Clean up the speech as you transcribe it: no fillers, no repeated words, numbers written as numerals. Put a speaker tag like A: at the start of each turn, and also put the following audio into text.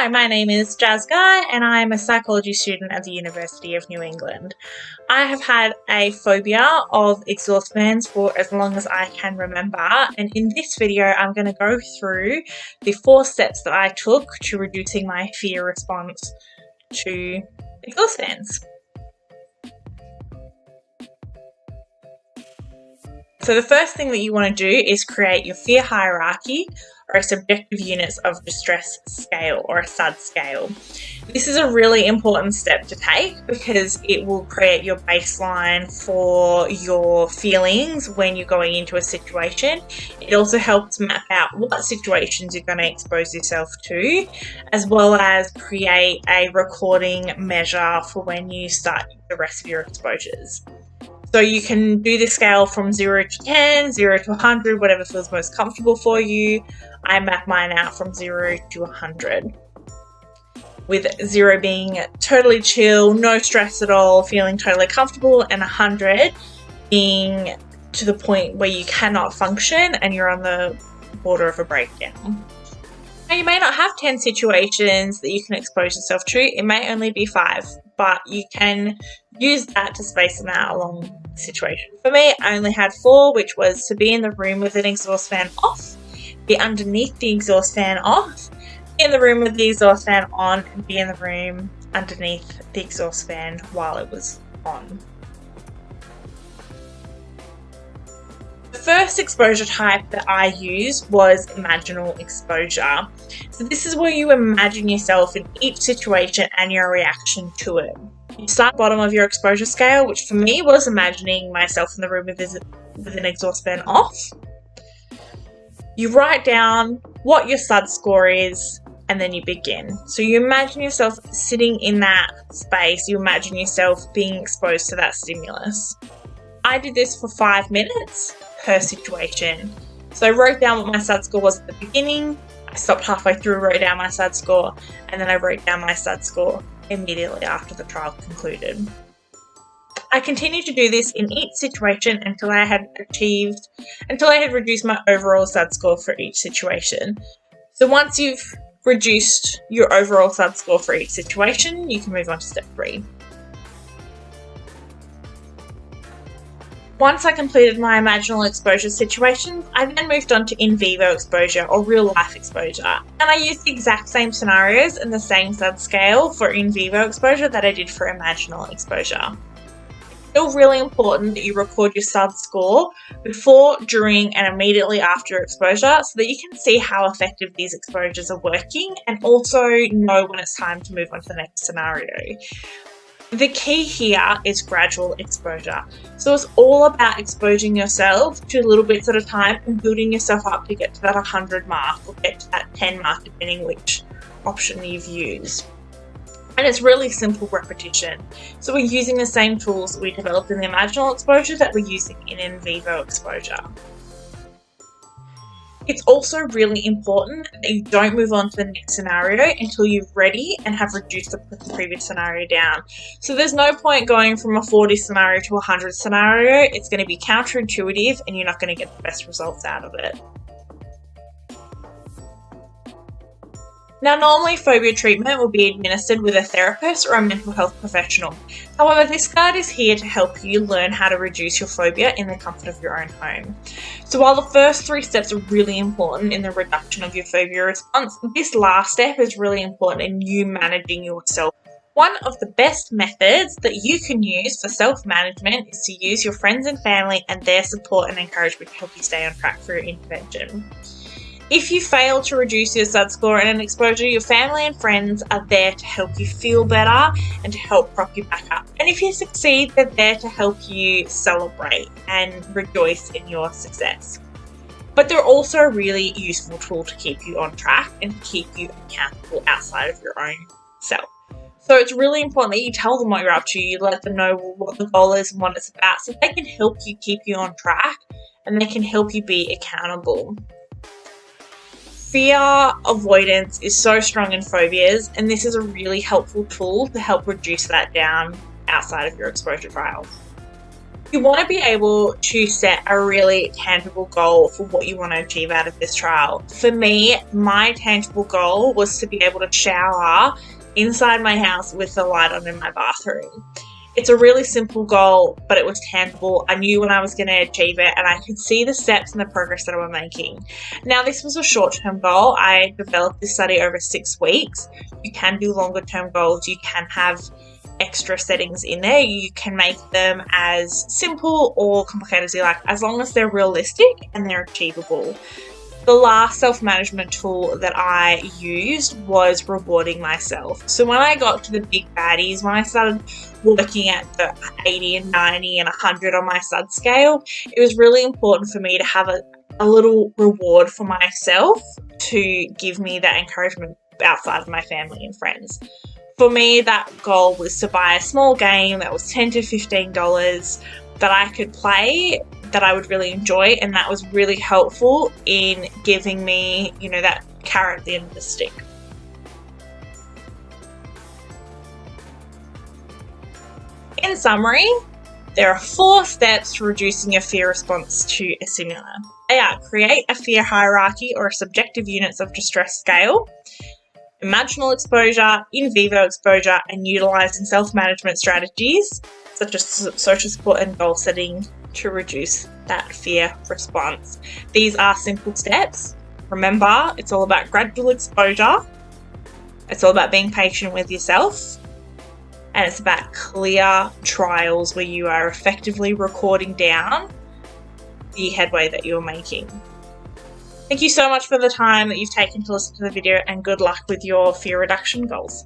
A: Hi, my name is Jazz Guy and I'm a psychology student at the University of New England. I have had a phobia of exhaust fans for as long as I can remember, and in this video I'm going to go through the 4 steps that I took to reducing my fear response to exhaust fans. So the first thing that you want to do is create your fear hierarchy, or a subjective units of distress scale, or a SUD scale. This is a really important step to take because it will create your baseline for your feelings when you're going into a situation. It also helps map out what situations you're going to expose yourself to, as well as create a recording measure for when you start the rest of your exposures. So you can do the scale from 0 to 10, 0 to 100, whatever feels most comfortable for you. I map mine out from 0 to 100. With 0 being totally chill, no stress at all, feeling totally comfortable, and 100 being to the point where you cannot function and you're on the border of a breakdown. Now, you may not have 10 situations that you can expose yourself to. It may only be 5, but you can use that to space them out along the situation. For me, I only had 4, which was to be in the room with an exhaust fan off, be underneath the exhaust fan off, be in the room with the exhaust fan on, and be in the room underneath the exhaust fan while it was on. The first exposure type that I used was imaginal exposure. So this is where you imagine yourself in each situation and your reaction to it. You start at the bottom of your exposure scale, which for me was imagining myself in the room with an exhaust fan off. You write down what your SUD score is, and then you begin. So you imagine yourself sitting in that space. You imagine yourself being exposed to that stimulus. I did this for 5 minutes per situation. So I wrote down what my SUD score was at the beginning. I stopped halfway through, wrote down my SUD score, and then I wrote down my SUD score immediately after the trial concluded. I continued to do this in each situation until I had reduced my overall SUD score for each situation. So once you've reduced your overall SUD score for each situation, you can move on to step 3. Once I completed my imaginal exposure situations, I then moved on to in vivo exposure, or real life exposure. And I used the exact same scenarios and the same SUD scale for in vivo exposure that I did for imaginal exposure. It's still really important that you record your SUD score before, during, and immediately after exposure so that you can see how effective these exposures are working and also know when it's time to move on to the next scenario. The key here is gradual exposure. So it's all about exposing yourself to little bits at a time and building yourself up to get to that 100 mark or get to that 10 mark, depending which option you've used. And it's really simple repetition. So we're using the same tools that we developed in the imaginal exposure that we're using in vivo exposure. It's also really important that you don't move on to the next scenario until you're ready and have reduced the previous scenario down. So there's no point going from a 40 scenario to a 100 scenario. It's going to be counterintuitive and you're not going to get the best results out of it. Now, normally phobia treatment will be administered with a therapist or a mental health professional. However, this guide is here to help you learn how to reduce your phobia in the comfort of your own home. So while the first 3 steps are really important in the reduction of your phobia response, this last step is really important in you managing yourself. One of the best methods that you can use for self-management is to use your friends and family and their support and encouragement to help you stay on track for your intervention. If you fail to reduce your SUD score in an exposure, your family and friends are there to help you feel better and to help prop you back up. And if you succeed, they're there to help you celebrate and rejoice in your success. But they're also a really useful tool to keep you on track and to keep you accountable outside of your own self. So it's really important that you tell them what you're up to, you let them know what the goal is and what it's about so they can help you keep you on track and they can help you be accountable. Fear avoidance is so strong in phobias, and this is a really helpful tool to help reduce that down outside of your exposure trials. You want to be able to set a really tangible goal for what you want to achieve out of this trial. For me, my tangible goal was to be able to shower inside my house with the light on in my bathroom. It's a really simple goal, but it was tangible. I knew when I was going to achieve it, and I could see the steps and the progress that I was making. Now, this was a short-term goal. I developed this study over 6 weeks. You can do longer-term goals. You can have extra settings in there. You can make them as simple or complicated as you like, as long as they're realistic and they're achievable. The last self-management tool that I used was rewarding myself. So when I got to the big baddies, when I started working at the 80 and 90 and 100 on my SUD scale, it was really important for me to have a little reward for myself to give me that encouragement outside of my family and friends. For me, that goal was to buy a small game that was $10 to $15 that I could play, that I would really enjoy, and that was really helpful in giving me, that carrot at the end of the stick. In summary, there are 4 steps to reducing your fear response to a stimuli. They are: create a fear hierarchy or a subjective units of distress scale, imaginal exposure, in vivo exposure, and utilising self-management strategies such as social support and goal setting to reduce that fear response. These are simple steps. Remember, it's all about gradual exposure. It's all about being patient with yourself. And it's about clear trials where you are effectively recording down the headway that you're making. Thank you so much for the time that you've taken to listen to the video, and good luck with your fear reduction goals.